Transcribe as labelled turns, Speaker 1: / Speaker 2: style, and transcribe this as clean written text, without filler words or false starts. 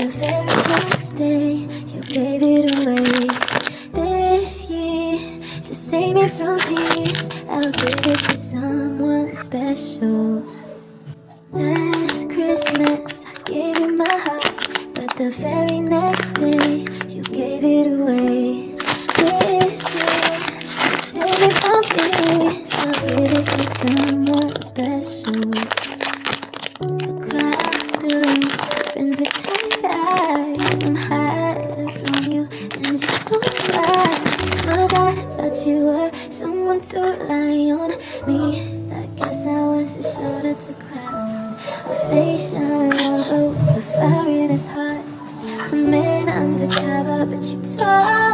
Speaker 1: the very next day, you gave it away. This year, to save me from tears, I'll give it to someone special. Last Christmas, I gave you my heart, but the very next day, you gave it away. This year, to save me from tears, I'll give it to someone special. Friends with tired eyes, I'm hiding from you and you're so fast. My God, I thought you were someone to rely on. Me, I guess I was a shoulder to cry on. A face and a lover with a fire in his heart. A man undercover, but you taught